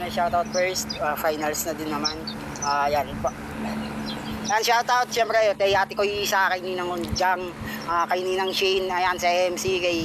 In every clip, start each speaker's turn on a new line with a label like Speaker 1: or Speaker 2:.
Speaker 1: shoutout first, finals na din naman. Yan po. Yan, shoutout siyempre kay ate ko Isa, kay Ninang Unjang, kay Ninang Shane, ayan, sa MC, kay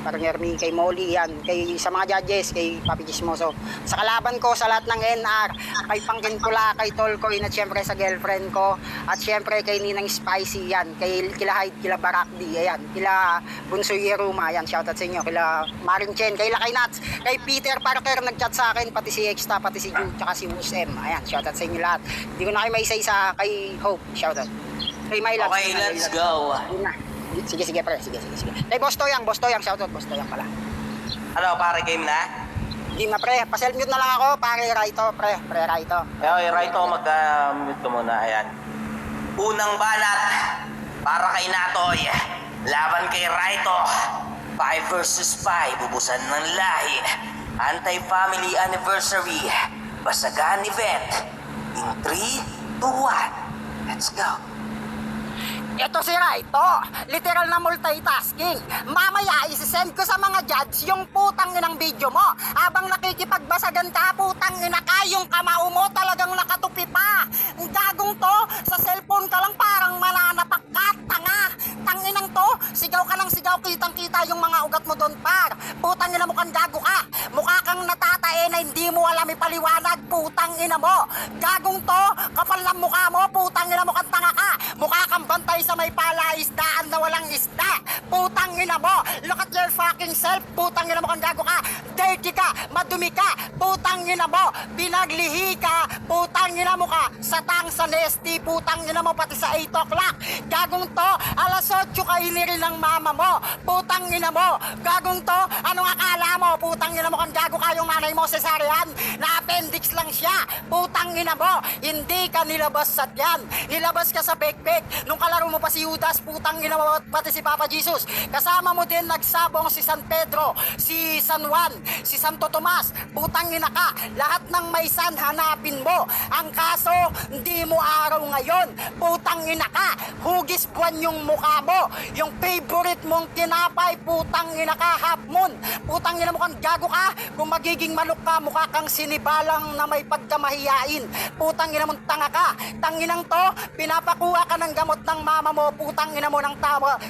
Speaker 1: Partner Mi, kay Molly, yan, sa mga judges, kay Papi Chismoso, sa kalaban ko, sa lahat ng NR, kay Pangkin Pula, kay Tolcoin, at siyempre sa girlfriend ko, at siyempre kay Ninang Spicy, yan, kila Hyde, kila Barakdi, ayan, kila Bunsoy Yeruma, yan, shoutout sa inyo, kila Maring Chen, kay Lakay Nuts, kay Peter Parker, nagchat sa akin, pati si Exta, pati si Ju, tsaka si Musem, ayan, shoutout sa inyo lahat. Hindi ko na kayo maisa-isa, kay Hope, shoutout. Kay Mylan.
Speaker 2: Okay, let's go.
Speaker 1: Sige, pre. Sige. Kay Boss Toyang, shoutout, Boss Toyang pala.
Speaker 2: Ano, pare, game na?
Speaker 1: Game na, pre. Pa-self-mute na lang ako, pare Raito, pre Raito.
Speaker 2: Okay, Raito, mag-mute ko muna. Ayan. Unang banat para kay Natoy. Laban kay Raito. 5 versus 5, bubusan ng lahi. Anti-family anniversary. Basagan event. In 3, 2, 1. Let's go.
Speaker 1: Ito si Raito, literal na multitasking. Mamaya isi-send ko sa mga judge yung putang inang video mo. Habang nakikipagbasagan ka, putang ina ka, yung kamao mo talagang nakatupi pa. Ang gagong to, sa cellphone ka lang parang mananapak ka, tanga. Tanginang to, sigaw ka ng sigaw, kitang-kita yung mga ugat mo doon, par. Putang ina mo kang gago ka. Mukha kang natatae na hindi mo alam ipaliwanag, putang ina mo. Gagong to, kapal ng mukha mo, putang ina mo kang tanga ka. Mukha kang bantay sa may palaisdaan na walang isda. Putang ina mo, look at your fucking self, putang ina mo kang gago ka. Dirty ka, madumi ka, putang ina mo, binaglihi ka, putang ina mo ka, sa tang sa nesty, putang ina mo pati sa 8 o'clock. Gagong to, alas 8 ka inirin ng mama mo, putang ina mo. Gagong to, anong akala mo, putang ina mo kang gago ka, yung nanay mo cesarean, na appendix lang siya, putang ina mo. Hindi ka nilabas sa tiyan, nilabas ka sa pekpek, nung kalaro mo pa si Judas, putang ina mo, pati si Papa Jesus. Kasama mo din nagsabong si San Pedro, si San Juan, si Santo Tomas, putang ina ka. Lahat ng may san hanapin mo. Ang kaso, hindi mo araw ngayon, putang ina ka. Hugis buwan yung mukha mo, yung favorite mong tinapay, putang ina ka, half moon. Putang ina mo kang gago ka. Kung magiging manok ka, mukha kang sinibalang na may pagkamahiyain. Putang ina mong tanga ka. Tanginang to, pinapakuha ka ng gamot ng mama mo, putang ina mo ng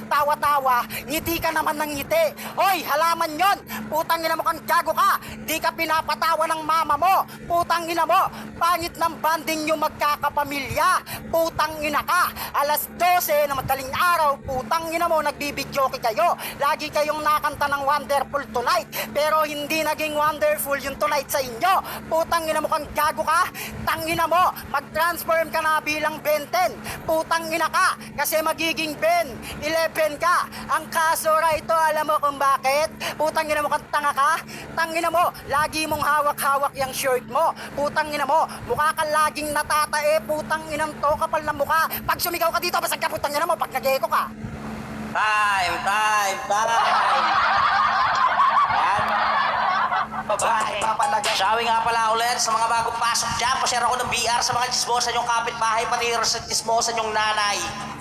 Speaker 1: tawa-tawa, ngiti ka naman ng ngiti. Hoy, halaman yon, putang ina mo kang gago ka. Di ka pinapatawa ng mama mo, putang ina mo. Pangit ng banding nyo magkakapamilya, putang ina ka. Alas 12 na madaling araw, putang ina mo, nagbibidyoke kayo. Lagi kayong nakanta ng Wonderful Tonight, pero hindi naging wonderful yung tonight sa inyo. Putang ina mo kang gago ka. Tangina mo, mag-transform ka na bilang Ben 10, putang ina ka, kasi magiging Ben 11 ka. Ang kaso Raito, alam mo kung bakit? Putang ina mo kang tanga ka. Tangina mo, lagi mong hawak-hawak yung shirt mo, putang ina mo. Mukha ka laging natatae, putang inang to, kapal ng mukha. Pag sumigaw ka dito, basag ka, putang ina mo, pag nag-echo ka.
Speaker 2: Time. Ayan. Shouting nga pala ulit sa mga bagong pasok dyan. Pasyara ko ng BR sa mga chismosan yung kapitbahay, pati sa chismosan yung nanay.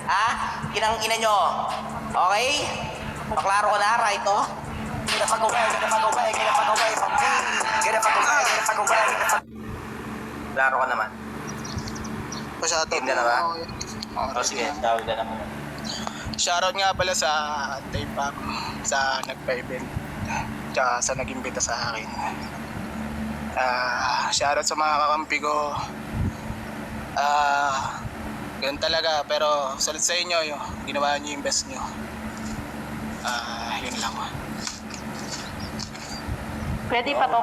Speaker 2: Ha? Inang ina nyo. Okay? Paklaro ko na, Raito. Klaro ka naman. Game ka na ba? O sige, tawag na naman.
Speaker 3: Shoutout nga pala sa Taypak, sa nagpa-event, tsaka sa nag-imbita sa akin. Shoutout sa mga kakampi ko. Ganun talaga, pero salut sa inyo, ginawa nyo yung best nyo. Yun lang.
Speaker 4: Pwede pa to.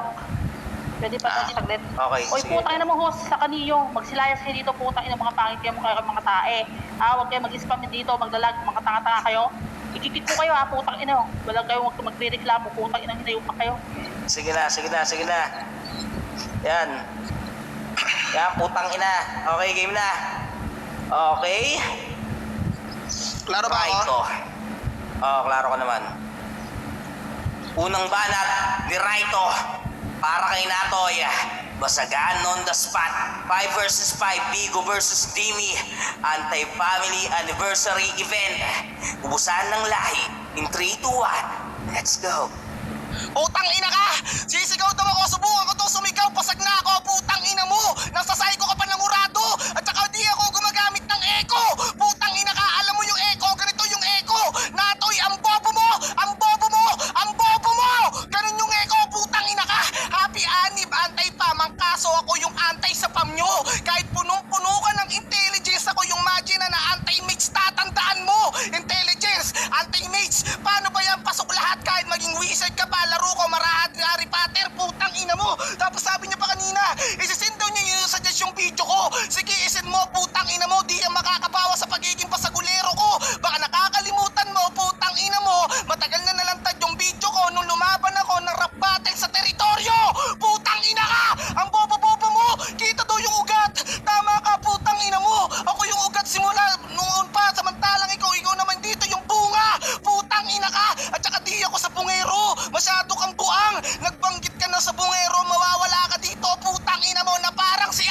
Speaker 4: Pwede pa to saglit.
Speaker 2: Okay,
Speaker 4: Oy,
Speaker 2: sige.
Speaker 4: putang ina mo host sa kaniyo. Magsilayas kayo dito, putang ina mga pangit kayo, mga tae. Huwag kayo mag-spam dito, magdalag, mga tanga-tanga kayo. Ikikit ko kayo putang ina. Walang kayo magre-reklamo, putang ina, hinayo pa kayo.
Speaker 2: Sige na. Yan. Yan, putang ina. Okay, game na. Okay.
Speaker 3: Klaro ba ako?
Speaker 2: Raito. Klaro ka naman. Unang banat ni Raito para kay Natoy. Basagan on the spot. 5 versus 5. Bigo versus Dimi. Anti-family anniversary event. Ubusan ng lahi. In 3, 2, 1. Let's go.
Speaker 3: Utang ina ka! Sisigaw daw ako, subukan ko itong sumigaw, pasag na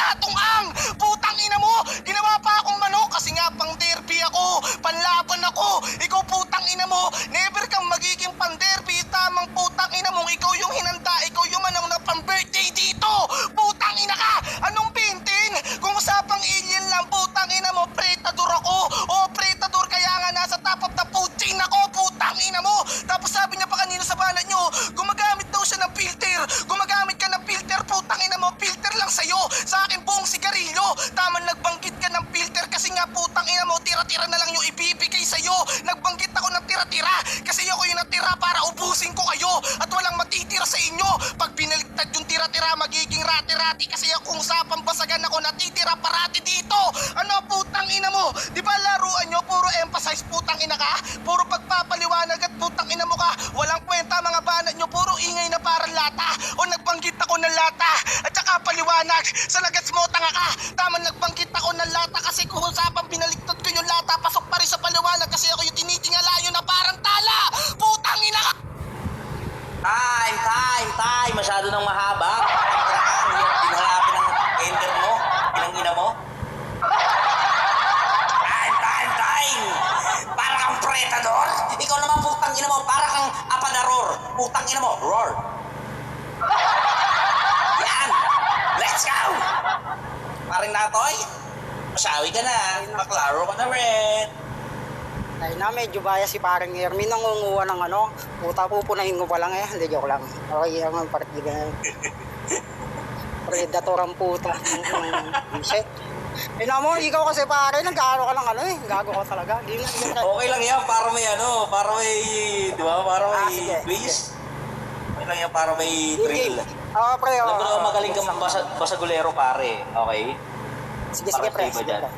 Speaker 3: atong ang! Putang ina mo! Ginawa pa akong manok kasi nga pang derby ako! Panlaban ako! Ikaw putang ina mo! Never kang magiging pang derby! Tamang putang ina mo! Ikaw yung hinanda! Ikaw yung manang na pang birthday dito! Putang ina ka! Anong pintin? Kung usapang alien lang, putang ina mo, pretador ako! O pretador kaya nga nasa top of the food chain ako! Putang ina mo! Tapos sabi niya pa kanina sa banat nyo, gumagamit daw siya ng filter! Gumagamit ka ng filter, putang ina mo, filter lang sa'yo! Sa akin buong sigarilyo! Tama nagbanggit ka ng filter kasi nga putang ina mo, tira-tira na lang yung ibibigay sa'yo! Nagbanggit ako ng tira-tira kasi ako yung natira para ubusin ko kayo at walang matitira sa inyo! Pag binaligtad yung tira-tira, magiging rati-rati kasi ako usapang basagan ako, natitira parati dito! Ano putang ina mo? Di ba laruan nyo, puro emphasize putang ina ka? Puro pagpapaliwanag at putang ina mo ka! Walang kwenta mga banat nyo, puro ingay na parang lata! O nagbanggit ako ng lata at saka paliwanag sa lagas mo, tanga ka! Tama nagbanggit ako ng lata kasi kung usapang binaligtad ko yung lata, pasok pa rin sa paliwanag kasi ako yung tinitingala yun na parang tala! Putang ina ka!
Speaker 2: Time! Masyado nang mahaba. Pinalapin ang ender mo. Pinangina mo. Time! Para kang pretador. Ikaw naman putang ina mo. Para kang apadaror. Putang ina mo. Roar. Yan! Let's go! Paring natoy. Masawi ka na. Maklaro ka na rin.
Speaker 1: Ay na, medyo bias si parang Ermi nangunguha ng ano. Puta, pupunahin ko pa lang eh. Hindi, joke lang. Okay, ang partiga. Predator ang puta. Shit. Eh na mo, ikaw kasi pare, nag-aaro ka ng ano eh. Gago ka talaga. Di na,
Speaker 2: Okay lang yan. Para may ano. Para may... Di ba? Para may
Speaker 1: sige.
Speaker 2: twist. Okay lang yan. Para may
Speaker 1: Game,
Speaker 2: thrill.
Speaker 1: game. Oo, pre.
Speaker 2: Alam ko naman magaling kang basagulero pare. Okay?
Speaker 1: Sige,
Speaker 2: Para
Speaker 1: pre.
Speaker 2: sa iba
Speaker 1: Sige,
Speaker 2: dyan.
Speaker 1: pre.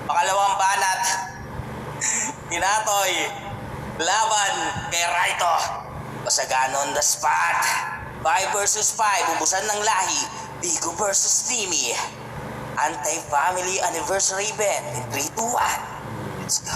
Speaker 2: Pangalawang banat. Tinatoy. Laban kay Raito. Basagan on the spot. 5 versus 5. Ubusan ng lahi. Bigo versus Timmy. Anti-family anniversary event in 3, 2, 1. Let's go.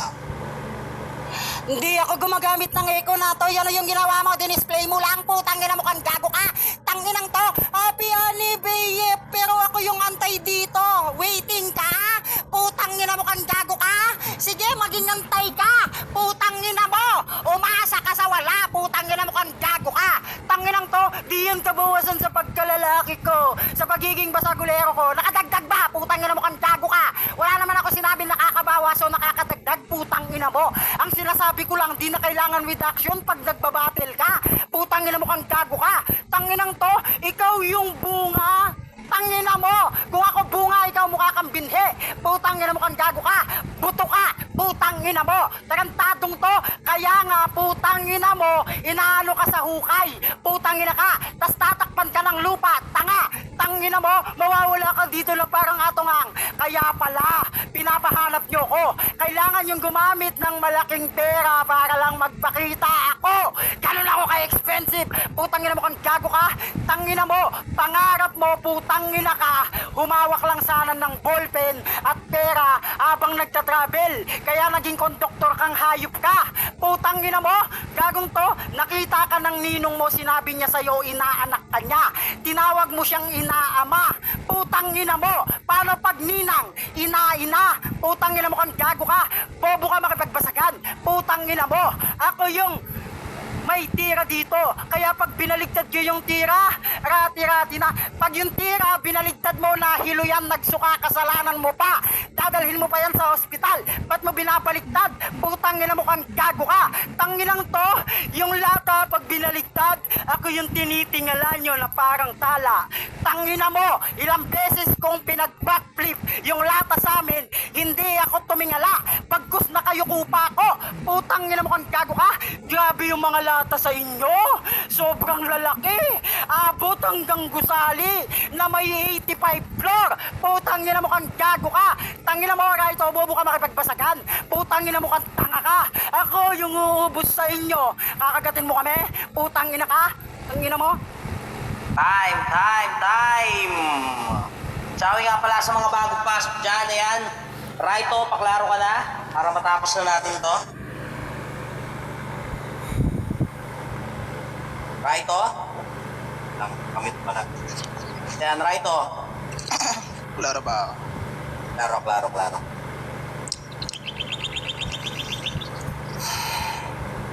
Speaker 1: Hindi ako gumagamit ng echo na to. Yan yung ginawa mo. Dinisplay mo lang. Putang ina mo kang gago ka. Tanginang to. Happy anniversary. Pero ako yung antay dito. Waiting ka. Putang ina mo kang gago ka. Sige, maging antay ka. Putang ina mo. Umasa ka sa wala. Putang ina mo kang gago ka. Tanginang to. Di yan kabawasan sa pagkalalaki ko. Sa pagiging basagulero ko. Nakadagdag ba? Putang ina mo kang gago ka. Wala naman ako sinabi nakakabawas o nakakadagdag. Putang ina mo. Ang sinasabi ko lang, di na kailangan with action pag nagbabattle ka. Putang ina mo kang gago ka. Tanginang to, ikaw yung bunga. Tangina mo, kung ako bunga, ikaw mukha kang binhe. Putang ina mo kang gago ka. Buto ka, putang ina mo. Tarantadong to, kaya nga putang ina mo, inaano ka sa hukay. Putang ina ka, tas tatakpan ka ng lupa. Tanga, tangina mo, mawawala ka dito na parang atongang. Kaya pala, pinapahanap nyo ko. Kailangan yung gumamit ng malaking pera para lang magpakita ako. Ganun ako ka-expensive. Putang ina mo kang gago ka. Tangina mo, pangarap mo, putang ina ka. Humawak lang sana ng ballpen at pera habang nagtatravel. Kaya naging konduktor kang hayop ka. Putang ina mo, gagong to, nakita ka ng ninong mo, sinabi niya sa'yo, inaanak ka niya. Tinawag mo siyang inaama. Putang ina mo, paano pag ninang, ina-ina? Putang ina mo kang gago ka. Bobo ka makipagbasagan. Putang ina mo, ako yung may tira dito. Kaya pag binaligtad ko yung tira, rati-rati na. Pag yung tira, binaligtad mo, nahilo yan, nagsuka, kasalanan mo pa. Dadalhin mo pa yan sa ospital. Ba't mo binabaliktad? Putang ina mo kang gago ka. Tanginang to, yung lata pag binaligtad, ako yung tinitingala nyo na parang tala. Tangina mo, ilang beses kong pinag-backflip yung lata sa amin, hindi ako tumingala. Pagkus na kayo kupa ko. Putang ina mo kang gago ka. Grabe yung mga lata sa inyo. Sobrang lalaki. Abot hanggang gusali na may 85 floor. Putang ina mo kang gago ka. Tangina mo, Raito, bobo ka makipagbasagan. Putang ina mo kang tanga ka. Ako yung uubos sa inyo. Kakagatin mo kami. Putang ina ka. Tangina mo.
Speaker 2: Time! Sabi nga pala sa mga bagong pasok dyan, ayan. Raito, paklaro ka na para matapos na natin to. Raito? Lang, kamit pala. Ayan, Raito.
Speaker 3: Klaro ba?
Speaker 2: Klaro, klaro, klaro.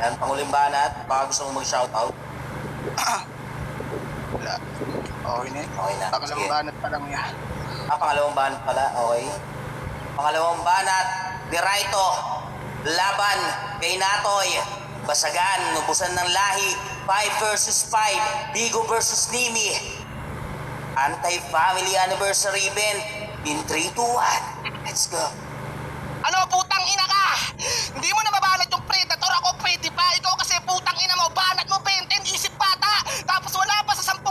Speaker 2: Yan, panguling banat. Baka gusto mo mag-shoutout.
Speaker 3: Wala. Okay na.
Speaker 2: Okay na.
Speaker 3: Pangalawang
Speaker 2: Sige.
Speaker 3: banat pa lang yan.
Speaker 2: Pangalawang banat pala. Okay. Pangalawang banat. Diraito. Laban kay Natoy. Basagan. Nubusan ng lahi. 5 versus 5. Bigo versus Nimi. Anti-family anniversary event. In 3, 2, 1. Let's go.
Speaker 3: Ano, putang ina ka? Hindi mo nababanat yung predator, ako pwede pa. Ikaw kasi putang ina mo, banat mo 20, isip bata. Tapos wala pa sa 10%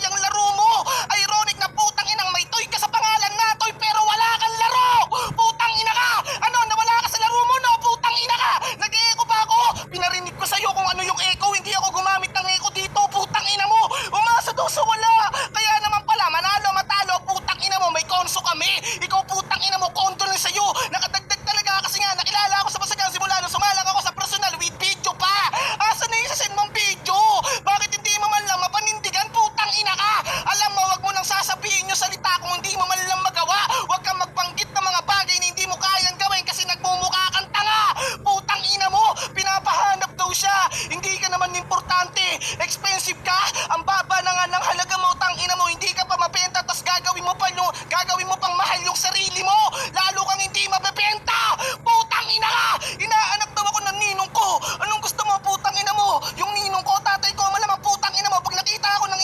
Speaker 3: yung laro mo. Ironic na putang inang may toy ka sa pangalan na toy, pero wala kang laro. Putang ina ka. Ano, nawala ka sa laro mo, no? Putang ina ka. Nag-e-echo pa ako. Pinarinig ko sa'yo kung ano yung echo. Hindi ako gumamit ng echo dito, putang ina mo. Umasa daw sa wala. Kaya naman pala, manalo, matalo, putang ina mo, may konso kami. Ikaw putang ina mo, condolence sa'yo. Nakadagdag talaga kasi nga, nakilala ako sa Basagan simula nung sumalang ako sa personal with video pa. Asa na yung sasend mong video? Bakit hindi mo man lang mapanindigan, putang ina ka? Alam mo, wag mo nang sasabihin yung salita kung hindi mo man lang magawa. Wag kang magbanggit ng mga bagay na hindi mo kayang gawin kasi nagmumukha kang tanga. Putang ina mo, pinapahanap daw siya. Hindi ka naman importante. Expensive ka. Ang baba na nga ng halaga mo, tang ina mo, hindi ka pa mabenta, tas gagawin mo pang mahal yung sarili mo. Lalo kang hindi mabebenta. Putang ina ka. Inaanak daw ako ng ninong ko. Anong gusto mo, putang ina mo? Yung ninong ko, tatay ko, malamang putang ina mo. Pag nakita ako ng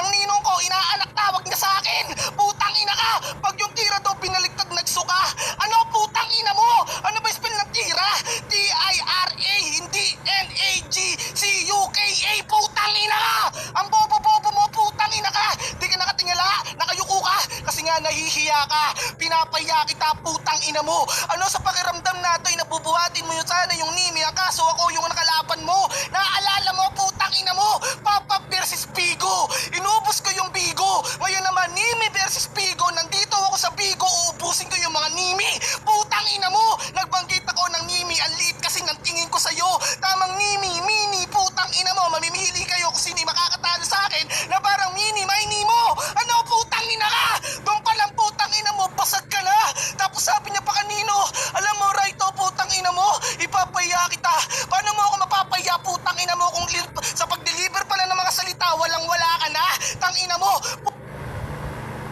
Speaker 3: ninong ko, inaanak tawag niya sa akin. Putang ina ka. Pag yung tira daw pinaliktad, nagsuka. Ano, putang ina mo? Ano ba yung spell ng tira? T-I-R-A, hindi N-A-G-C-U-K-A. Putang ina ka. Ang bobo-bobo mo, putang ina ka. Di ka nakatingala, nakayuko ka. Kasi nga nahihiya ka. Pinapaya kita, putang ina mo. Ano sa pakiramdam nato, nabubuhatin mo yun sana yung Nimi. Kaso ako yung nakalaban mo. Naaalala mo, putang ina mo. Papa versus Bigo. Inubos ko yung Bigo. Ngayon naman, Nimi versus Bigo. Nandito ako sa Bigo, uubusin ko yung mga Nimi. Putang ina mo. Nagbanggit ako ng Nimi. Ang liit kasi ng tingin ko sa'yo. Tamang Nimi, mini, putang ina mo. Mamimili kayo kung sino makakatalo sa akin na parang mini, mini mo. Ano, putang ina ka? Doon pa lang, putang ina mo, basag ka na. Tapos sabi niya pa kanino, alam mo, Raito, putang ina mo, ipapaya kita. Paano mo ako mapapaya, putang ina mo, kung sa pag-deliver pala ng mga salita, walang-wala ka na. Tang ina mo.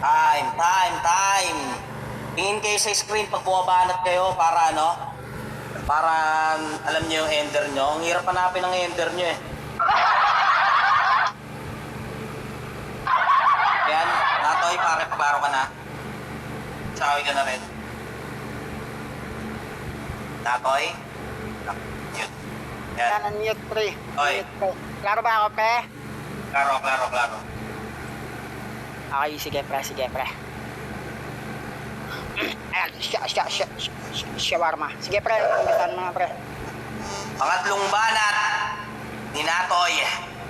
Speaker 2: Time. Tingin kayo sa screen pag bumabanat kayo para ano? Para alam niyo yung ender nyo. Ang hirap hanapin ang ender nyo eh. Yan, Natoy, pare, pabaro ka na. Sawi ka na rin. Natoy? Yun. Yan.
Speaker 1: Yan ang mute, pre.
Speaker 2: Oy.
Speaker 1: Mute, pre. Klaro ba ako, pre?
Speaker 2: Klaro.
Speaker 1: Okay, sige, pre. Ayan, shawarma. Sige, pre, umpisan mo na, pre.
Speaker 2: Pangatlong banat ni Natoy.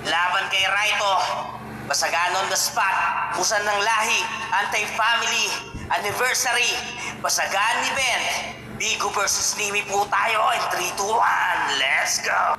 Speaker 2: Laban kay Raito. Basagan on the spot. Busan ng lahi. Anti-family anniversary. Basagan event. Bigo versus Nimi po tayo. In 3, 2, 1. Let's go.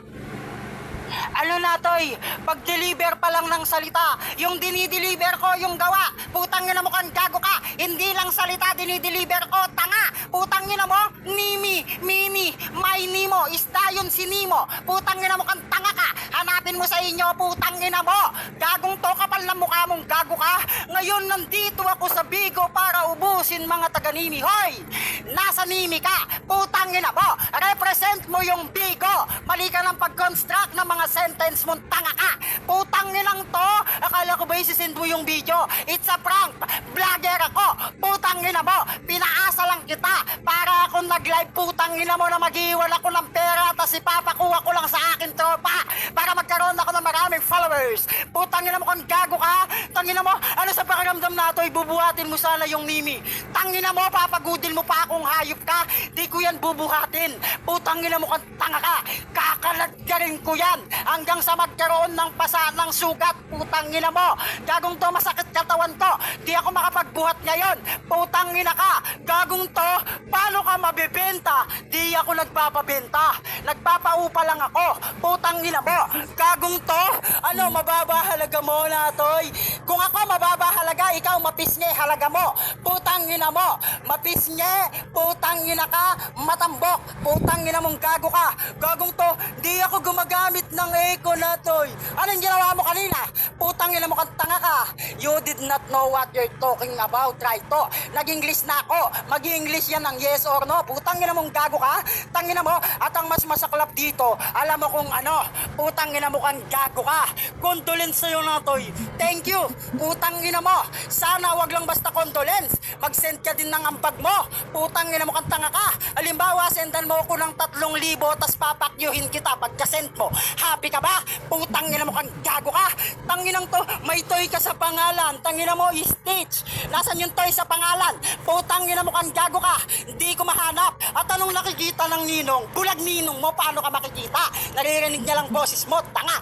Speaker 1: Ano na, Toy? Pag-deliver pa lang ng salita, yung dinideliver ko, yung gawa. Putang ina mo kan gago ka. Hindi lang salita dinideliver ko, tanga. Putang ina mo, Nimi, mini, may Nimo, isda yun si Nimo. Putang ina mo kan tanga ka. Hanapin mo sa inyo, putang ina mo. Gagong to, kapal na mukha mong gago ka. Ngayon nandito ako sa Bigo para ubusin mga taga Nimi. Hoy! Nasa Nimi ka, putang ina mo. Represent mo yung Bigo. Mali ka ng pag-construct ng mga sentence mong tanga ka. Putang inang to. Akala ko ba isisend mo yung video? It's a prank. Vlogger ako. Putang ina mo. Pinaasa lang kita para ako nag-live. Putang ina mo na mag-iwan ako ng pera tapos ipapakuha ko lang sa akin tropa para magkaroon ako ng maraming followers. Putang ina mo kung gago ka. Tangina mo, ano sa pakiramdam na ito, ibubuhatin mo sana yung Nimi. Tangina mo, papagudil mo pa akong hayop ka. Di ko yan bubuhatin. Putang ina mo kung tanga ka. Kakaladgarin ko yan hanggang sa magkaroon ng pasa ng sugat. Putang ina mo, gagong to, masakit katawan to. Di ako makapagbuhat ngayon. Putang ina ka, gagong to, paano ka mabibenta? Di ako nagpapabenta. Nagpapaupa lang ako. Putang ina mo, gagong to, ano, mababa halaga mo na, Toy? Kung ako mababa halaga, ikaw mapisngi halaga mo, putang ina mo, mapisngi, putang ina ka, matambok, putang ina mong gago ka, gagong to, di ako gumagamit ng eco na toy. Anong ginawa mo kanina? Putang ina mo kang tanga ka, you did not know what you're talking about, right to, nag-English na ako, mag-English yan ng yes or no, putang ina mong gago ka, tangina mo, at ang mas masaklap dito, alam mo kung ano, putang ina mo kang gago ka, condolence sa'yo na toy, thank you, putang ina mo, sana wag lang basta condolence, mag-send ka din ng ambag mo, putang ina mo kang tanga ka, halimbawa sendan mo ako ng 3,000 tas papakyuhin kita pagka-send mo, happy ka ba? Putang ina mo kang gago ka, tanginang to, may toy ka sa pangalan, tangina mo Stitch, nasan yung toy sa pangalan, putang ina mo kang gago ka, hindi ko mahanap, at anong nakikita ng ninong, bulag ninong mo, paano ka makikita, naririnig niya lang boses mo, tanga.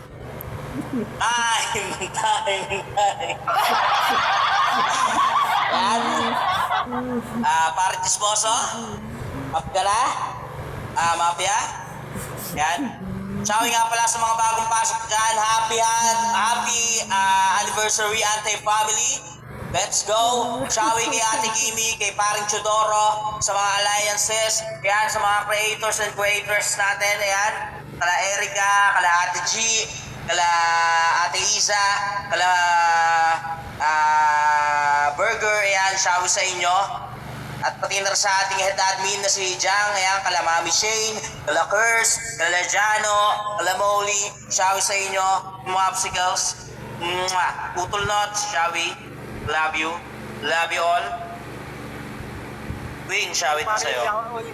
Speaker 2: Time. Yan. Pare Chismoso. Up ka na? Mafia. Yan. Shouting nga pala sa mga bagong pasok dyan. Happy anniversary, Anti-Family. Let's go! Shouting kay Ate Kimi, kay Paring Chodoro, sa mga alliances, yan, sa mga creators and creators natin, yan. Kala Erica, kala Ate G, kala Ate Isa, kala Burger, yan, shouting sa inyo. At pati na sa ating head admin na si Jang, ayan, kala Mami Shane, kala Curse, kala Jano, kala Molly, shouting sa inyo, mga popsicles. Putol nuts, shouting. Love you. Love you all. Wing, shawit na sa'yo.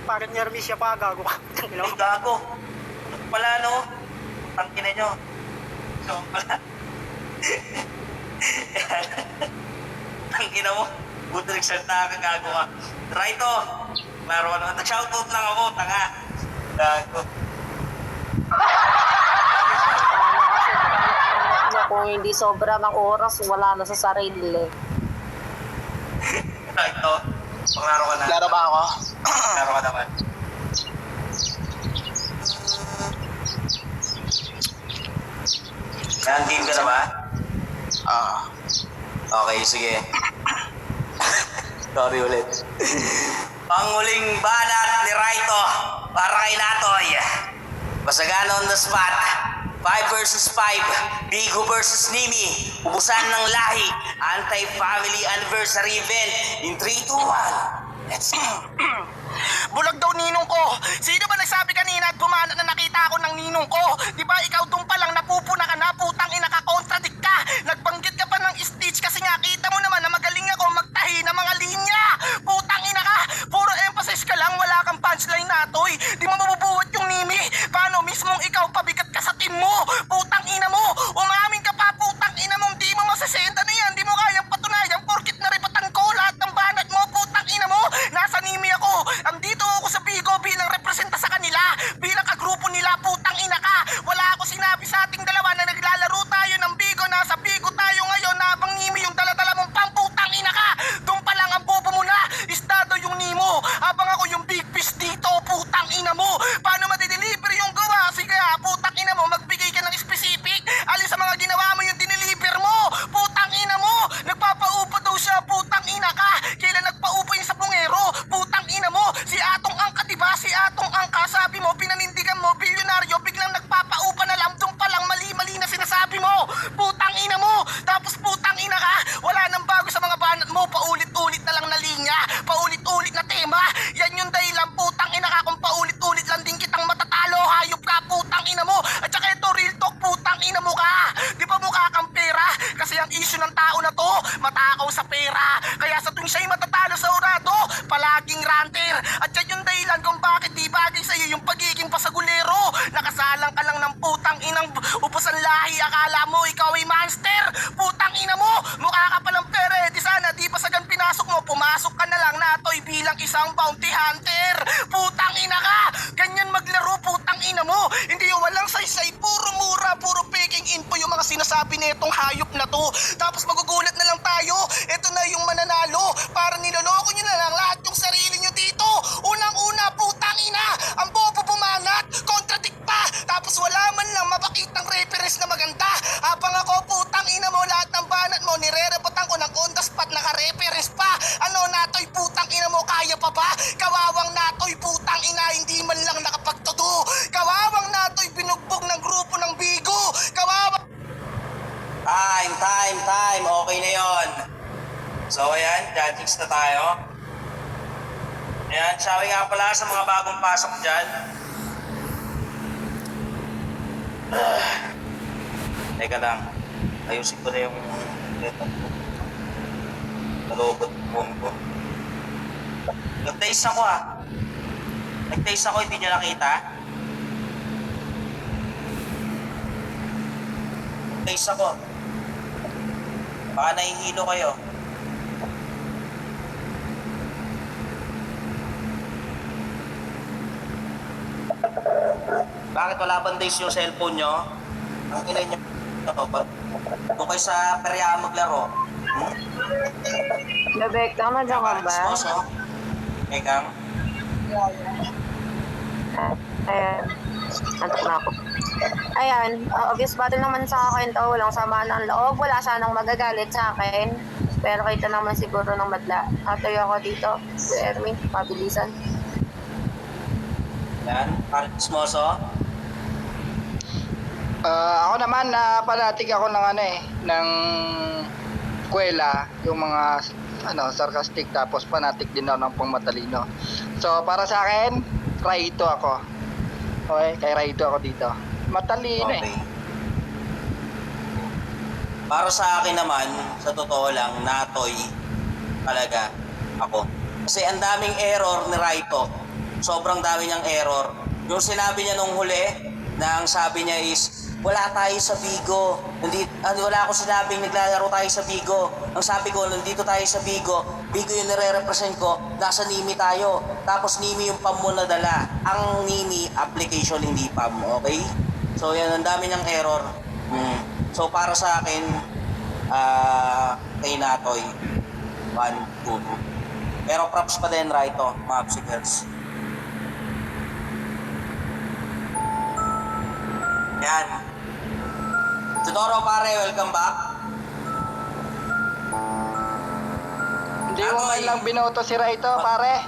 Speaker 1: Parang Nermis siya pa, gago ka.
Speaker 2: Ay, gago. Pala, no? Tangkina nyo. So, pala. Tangkina mo. Buti nagsalta ka, gago ka. Try to. Laro ano. Nag-shoutout lang ako, tanga. Gago.
Speaker 5: Kung hindi sobra ng oras, wala na sa sarili.
Speaker 2: Try to. Panglaro ka na.
Speaker 3: Laro ba ako?
Speaker 2: Laro ka naman. Yan, game ka na ba? Okay, sige. Sorry ulit. Ang huling banat ni Raito para kay Natoy. Basagana on the spot. 5 versus 5. Bigo versus Nimi. Ubusan ng lahi. Anti-family anniversary event in 3, 2, 1. Let's go.
Speaker 3: Bulag daw ninong ko. Sino ba nagsabi kanina at bumana na nakita ako ng ninong ko? Di ba ikaw doon pa lang napupuna ka na, putang ina ka, contradict ka. Nagbanggit ka pa ng Stitch kasi nga kita mo naman na magaling ako magtahi ng mga linya. Putang ina ka. Puro emphasis ka lang, wala kang punchline natoy. Di mo mabubuhat yung Nimi. Paano mismong ikaw pabigat ka sa team mo? Putang ina mo. Umamin ka pa, putang ina mo. Di mo masasenta na yan. Di mo kayang patunayan porkit naripatan ko lahat ng banat mo. Putang ina mo. Nasa Nimi ako. Andito ako sa Bigo bilang representa sa kanila. Bilang kagrupo nila, putang ina ka. Wala ako sinabi sa ating dalawa na naglalaro tayo ng Bigo. Nasa Bigo tayo ngayon na habang Nimi yung daladala mong pamputang ina ka. Doon pa lang ang bobo mo na. Estado yung Nimo. Habang ako yung big fish dito, putang ina mo. Paano madideliver yung gawa? Sige putang ina mo, magbigay ka ng specific. Alin sa mga ginawa mo yung dineliver mo. Putang ina mo. Nagpapaupa daw siya, putang ina ka. Kailan nagpaupa yung sa bungero? Putang ina mo. Si Atong Angka, diba? Si Atong Angka, sabi mo, pinanindigan mo, bilyonaryo, biglang nagpapaupa na lang. Doon pa lang mali-mali na sinasabi mo. Putang ina mo. Tapos putang ina ka. Wala nang bago sa mga banat mo. Paulit-ulit na lang na linya. Paulit-ulit na tema. Yan yung dahilan, putang ina ka. Kung paulit-ulit lang din kitang matatalo, hayop ka, putang ina mo. At saka ito, real talk, putang ina mo ka. Di ba mukha kang pera? Kasi ang issue ng tao na to, matakaw sa pera. Kaya sa tuwing siya'y matatalo sa urado, palaging ranter. At yan yung dahilan kung bakit di bagay sa'yo yung pagiging pasagulero. Nakasalang ka lang ng putang inang upusan lahi. Akala mo ikaw ay monster. Putang ina mo, mukha ka pa ng pera. Di sana di pa sagan pinasok mo, pumasok ka na lang natoy bilang isang bounty hunter. Putang ina ka. Ganyan maglaro, putang ina mo. Hindi yung walang saysay, puro mura, puro peking info yung mga sinasabi nitong hayop na to. Tapos magugulat na lang tayo. Ito na yung mananalo. Para niloloko nyo na lang lahat yung sarili nyo dito. Unang-una, putang ina. Ang bobo bumanat, contradict pa. Tapos wala man lang mapakitang reference na maganda. Habang ako, putang ina mo, lahat ng banat mo, nire-reportan ko ng on the spot naka-rep ka ba? Kawawang Natoy, putang ina, hindi man lang nakapagtudo. Kawawang Natoy, binugbog ng grupo ng Bigo. Kawawang...
Speaker 2: Time. Okay na yon. So, ayan, judgings na tayo. Ayan, shouting nga pala sa mga bagong pasok dyan. Teka lang. Ayusin ko na yung... Nalobot mo ko. Nag-taste ako Nag-taste ako, hindi nyo nakita. Nag-taste ako. Baka nahihilo kayo. Bakit wala bang days yung cellphone nyo? Ang ina nyo. Kung kayo sa peryahan maglaro.
Speaker 5: Bebek, tama dyan ka ba?
Speaker 2: Sposo. Ekang.
Speaker 5: Ayan. Antok na ako. Ayan, obvious battle naman sa akin to. Walang sama ng loob. Wala sanang magagalit sa akin. Pero kita naman siguro ng madla. Atoy ako dito. Si Erwin, pabilisan.
Speaker 2: Yan. Parang Smoso.
Speaker 6: Ako naman panatig ako ng ng eskwela, yung mga sarcastic, tapos panatig din ako ng pangmatalino. So para sa akin, Raito ako. Okay, kay Raito ako dito. Matalino
Speaker 2: Okay. Para sa akin naman, sa totoo lang, Natoy talaga ako. Kasi ang daming error ni Raito. Sobrang dami niyang error. Yung sinabi niya nung huli, na ang sabi niya is, wala tayo sa Bigo. Wala akong sinabing naglalaro tayo sa Bigo. Ang sabi ko, nandito tayo sa Bigo. Bigo yung nire-represent ko. Nasa Nimi tayo. Tapos Nimi yung PAM mo nadala. Ang Nimi, application, hindi PAM. Okay? So yan, ang dami niyang error. So para sa akin, kay Natoy, 1, 2. Pero props pa din, Raito, mga Psychers. Yan. Tudoro pare, welcome back.
Speaker 6: Hindi mo man lang binoto si Raito, pare.